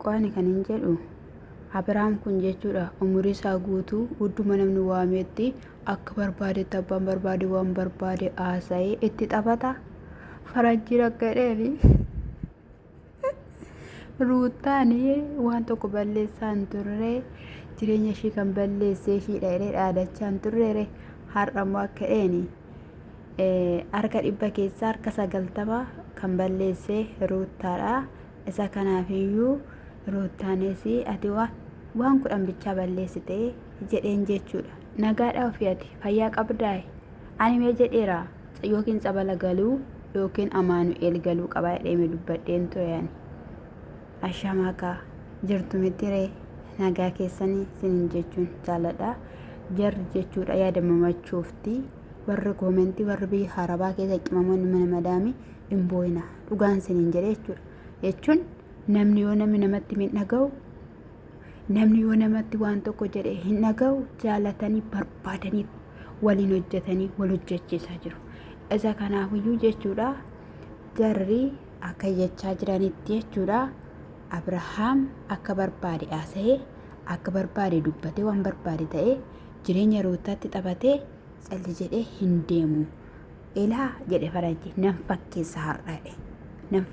Waaqni kan hin jedhu Abrahaam kun jechuudha umurii isaa guutuu hunduma namni waametti akka barbaadetti abbaan barbaade waan barbaade haasa'ee itti taphata. Faranjiin akka jedheeni Ruutaanii waan tokko balleessaa hin turre jireenya ishii kan balleessee ishiidha jedhee dhaadachaa hin turre har'ammoo akka jedheeni harka 100 keessaa harka 90 kan balleessee Ruutaadha. Isa kanaafiyyuu Ruutaanis ati waan 10 bichaa balleessite jedheen jechuudha. Nagaadha ofii ati fayyaa qabdaa ani mee jedheera yookiin Tsabala galuu yookiin Amaanu'eel galuu qaba jedhee dubbadheen ture yani. Ashamaaka jirtu mitiree nagaa keessanii sinin jechuun jaaladha. Jarri jechuudha yaadamamachuufti warri koomentii warri biyya harabaa keessa cimamoonni mana madaami hin boo'ina dhugaan sinin jedhe jechuudha. Jechuun namni yoo namni namatti hin dhaga'u namni yoo namatti waan tokko jedhe hin dhaga'u jaalatanii barbaadanii waliin hojjetanii wal hojjechiisaa jiru. Isa kanaafiyyuu jechuudha jarri akka jechaa jiranitti jechuudha Abrahaam akka barbaade haasa'ee akka barbaade dubbatee waan barbaade ta'ee jireenya Ruutaatti taphatee calli jedhee hin deemu. Ilaa jedhe Faranji nan fakkeessa har'aadhe nan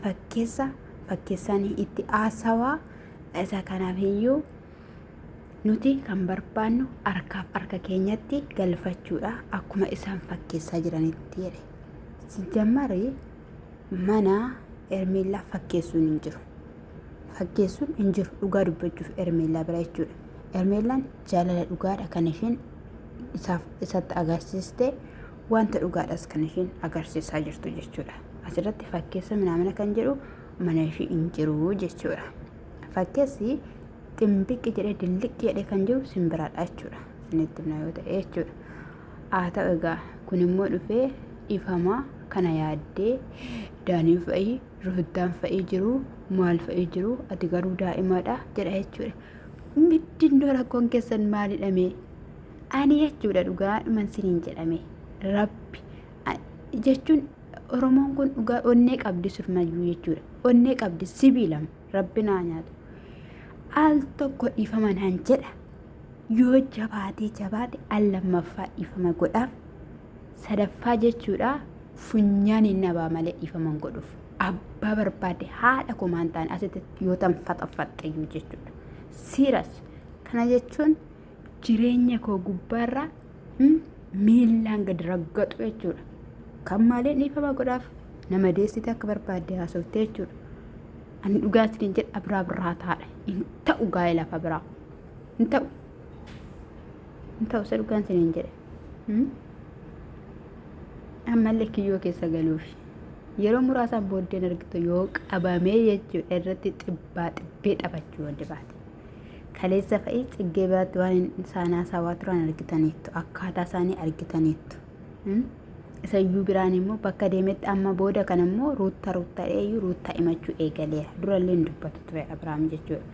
fakkeessanii itti haasawaa. Isa kanaafiyyu nuti kan barbaannu harkaaf harka keenyatti galfachuudha akkuma isaan fakkeessaa jiranitti jedhe. Sijammari mana Ermeellaa fakkeessuun hin jiru. Fakkeessuun hin jiru dhugaa dubbachuuf Ermeellaa bira jechuudha. Ermeellaan jaalala dhugaadha kan isheen isatti agarsiiste wanta dhugaadhas kan isheen agarsiisaa jirtu jechuudha. Asirratti fakkeessa minaamina kan jedhu mana ishee hin jiru jechuudha. Fakkeessi ximbiqqi jedhee dilliqqi jedhee kan jiru simbiraadha jechuudha. Isinitti himna yoo ta'e jechuudha. Haa ta'u egaa kun immoo dhufee ifamaa kana yaaddee Daanii fa'ii Ruutaan fa'ii jiru maal fa'ii jiru ati garuu daa'imadha jedha jechuudha. Middindoo rakkoon keessan maalidhame ani jechuudha dhugaadhuman siniin jedhame rabbi jechuun Oromoon kun dhugaa onnee qabdi surmayyuu jechuudha. Onnee qabdi sibiilam rabbi naa nyaatu. Al tokko dhiifaman han jedha yoo jabaate al lammaffaa dhiifama godhaaf sadaffaa jechuudha funyaan hin nabaa malee dhiifaman godhuuf abbaa barbaade haadha komaan ta'an asitti yoo tan faxafaxxayyuu jechuudha. Siiras kana jechuun jireenya koo gubbaarra miilaan gad raggaxu jechuudha. Kan malee dhiifama godhaaf nama deessite akka barbaade haasofte jechuudha. Ani dhugaatiin jedha biraa biraa taadha hin ta'u gaa'ee lafa biraa hin ta'u isa dhugaan siniin jedhe ammallee kiyyoo keessa galuuf yeroo muraasaan booddeen argitu yoo qabamee jechuudha irratti xibbee taphachuu wanta baate kaleessa fa'ii xiggee baatti waan isaanaa saawaa turan argitaniittu akkaataa isaanii argitaniittu isayyuu biraan immoo bakka deemetti amma booda kan immoo ruuttaa eeyyuu ruuttaa himachuu eegaleera durallee hin dubbatu ture Abrahaam jechuudha.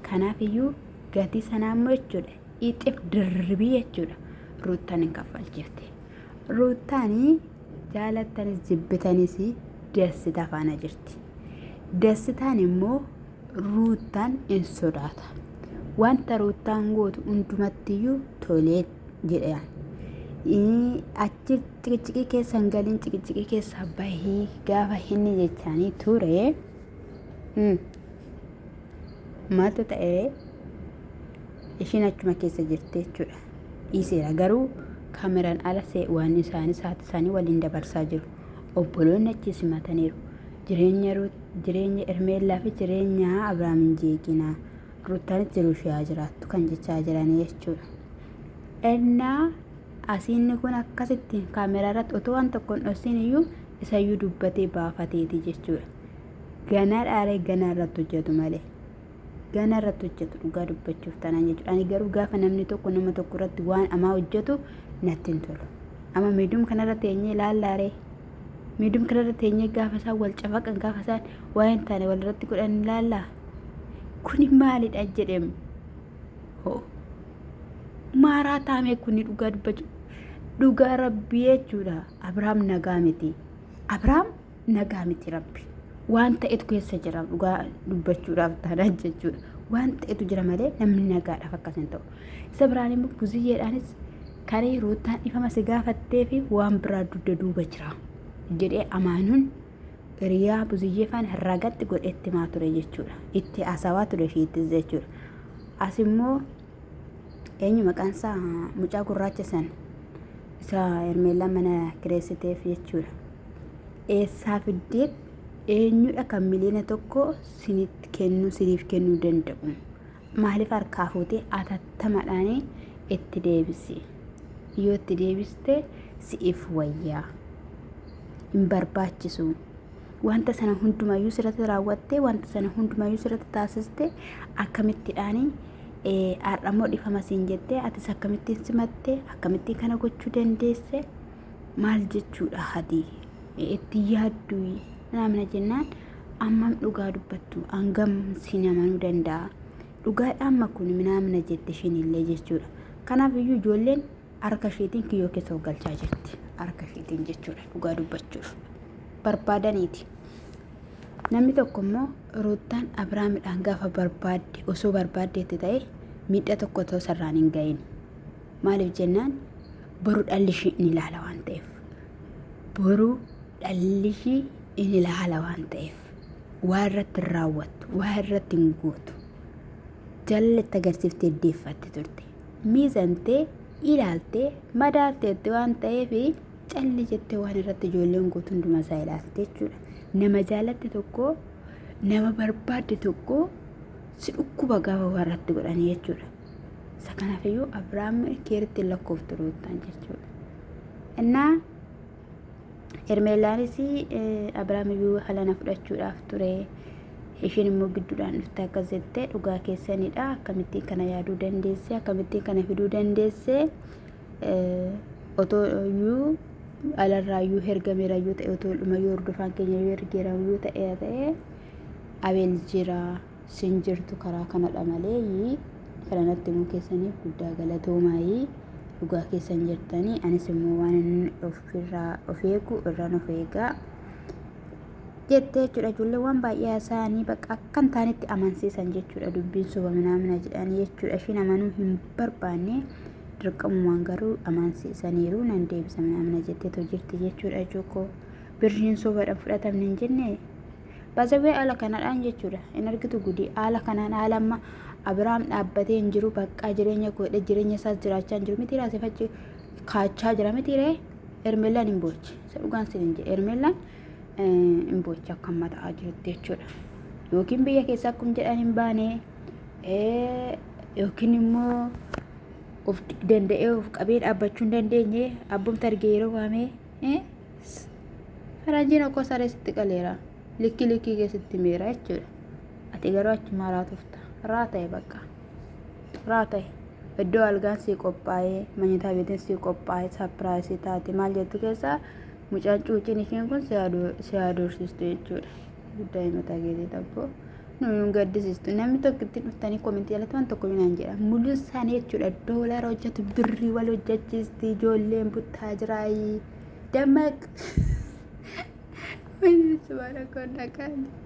Kanaafiyyuu gatii sanaa immoo jechuudha ixif dirribii jechuudha ruuttaan hin kaffalchifte. Ruuttaanii jaalattanis jibbitanis deessita faana jirti. Deessitaan immoo ruuttaan hin sodaata. Wanta ruuttaan gootu hundumattiyyuu tolee jedhan. Achi ciqiciqii keessan galiin ciqiciqii keessaa bahii gaafa inni jechaanii ture maaltu ta'ee ishiin achuma keessa jirti jechuudha. Dhiiseera garuu kaameraan ala waan isaanii waliin dabarsaa jiru. Obboloonni achi simataniiru. Jireenya Ermeellaa fi jireenya Abrahaam hin jeeqinaa. Ruuttaanis jiru ishee jiraattu kan jechaa jiranii jechuudha. Ennaa asiinni kun akkasitti kaameraa irratti otoo waan tokkoon dhoksin iyyuu isayyuu dubbatee baafateeti jechuudha. Ganaa dhaalee ganaa irratti hojjetu malee. Ganaa irratti hojjetu dhugaa dubbachuuf tanaan jechuudha. Ani garuu gaafa namni tokko nama tokko irratti waan hamaa hojjetu natti hin tolu. Amma miidhum kanarra teenyee ilaallaaree. Miidhum kanarra teenyee gaafa isaan wal cafaqan gaafa isaan waa hin taane walirratti godhan ilaallaa. Kuni maalidha jedhemu. Hoo. Maaraa taamee kuni dhugaa dubbachuu. Dhugaa rabbii jechuudha. Abrahaam nagaa miti. Abrahaam nagaa miti rabbi. waan ta'etu keessa jira dhugaa dubbachuudhaaf taanaan jechuudha. Waan ta'etu jira malee namni nagaadhaaf akkas hin ta'u. Isa biraan immoo buziyyeedhaanis karee Ruutaan ifama si gaafattee fi waan biraa dugda duuba jira jedhee amaanuun riyaa buziyyee faan ragatti godhetti maa ture jechuudha. Itti asawaa ture shiittis jechuudha. As immoo eenyu maqaan isaa mucaa gurraacha san isa Hermeellaa mana kireessiteef jechuudha. Eessaa fiddeet eenyudha kan miliyoona tokko siniif kennuu danda'u? Maaliif harkaa fuutee atattamaadhaan itti deebisi? Yoo itti deebiste si'if wayyaa hin barbaachisu. Wanta sana hundumayyuu sirratti raawwattee wanta sana hundumayyuu sirratti taasiste akkamittidhaan har'ammoo dhifama siin jettee atis akkamittiin simattee akkamittiin kana gochuu dandeesse maal jechuudha hati itti yaaddu namna jennaan ammam dhugaa dubbattu hangam siin amanuu danda'a dhugaadhaan makun namna jette shinillee jechuudha. Kanaaf iyyuu ijoolleen harka isheetiin kiyyoo keessa galchaa jirti harka isheetiin jechuudha dhugaa dubbachuuf barbaadaniiti. Namni tokko immoo Ruutaan Abrahaamidhaan gaafa barbaadde osoo barbaaddeetti ta'e miidhaa tokko ta'uu sarraan hin gahin. Maaliif jennaan boru dhalli ishii in ilaala waan ta'eef. Boru dhalli ishii in ilaala waan ta'eef. Waa irratti hin raawwattu, waa irratti hin gootu. Jaalatti agarsiiftee deeffatte turte. Miizantee ilaaltee madaalteetti waan ta'eef calli jettee waan irratti ijoolleen gootu hundumaa isaa ilaalte jechuudha. Nama jaalatte tokko nama barbaadde tokko si dhukkuba gaafa warratti godhanii jechuudha. Isa kanaafuu Abrahaam keeritti lakkooftu Ruutaan jechuudha. Innaa Hermeellaanis Abrahaam iyyuu halana fudhachuudhaaf ture. Ishiin immoo gidduudhaan dhufte akkas jettee dhugaa keessanidha. Akkamittiin kana yaaduu dandeesse? Akkamittiin kana fiduu dandeesse? Otoo iyyuu alarraayyuu hergameerayyuu ta'e otoo dhumayyuu hordofaan keenyayyuu ergeerayyuu ta'e Abeel jira sin jirtu karaa kanadha malee kanatti immoo keessaniif guddaa galatoomaa dhugaa keessan jirtanii anis immoo waan of eegu irraan of eegaa jettee jechuudha. Ijoollee waan baay'ee isaanii bakka akkan taanitti amansiisan jechuudha. Dubbiin soba minamina jedhanii jechuudha. Ishiin amanuu hin barbaanne dirqamumaan garuu amansiisaniiru nan deebisa minamina jetteetu jirti jechuudha. Joko birriin sobaadhaan fudhatamne hin jenne baasawee haala kanadhaan jechuudha. In argitu gudii haala kanaan haala amma Abrahaam dhaabbatee hin jiru bakka jireenya godhe jireenya isaas jiraachaa hin jiru miti raasee fachi kaachaa jira miti ree Hermeellaan hin boochi isa dhugaan sin hin jedhe Hermeellaan hin boochi akka amma ta'aa jirutti jechuudha. Yookiin biyya keessaa akkuma jedhan hin baane yookiin immoo of danda'ee of qabee dhaabbachuu hin dandeenye abbumti argee yeroo waamee faranjiin okkoo saree sitti qaleera likki keessatti meera jechuudha. Ati garuu achuma raatufta raata'e bakka raata'e iddoo algaan sii qophaa'ee manyitaa beetiin sii qophaa'ee saapiraayisii taate maal jettu keessaa mucaan cuuciin isheen kun si adoorsistu jechuudha. Guddaa himataa geetii tabboo nuun gaddisiistu namni tokko ittiin dhuftanii koomentii jalatti waan tokko minaan jedha mul'uun isaanii jechuudha. Doolara hojjetu birrii wal hojjechiisti ijoolleen buttaa jiraayii dammaq. Wani subhanahu wa ta'ala.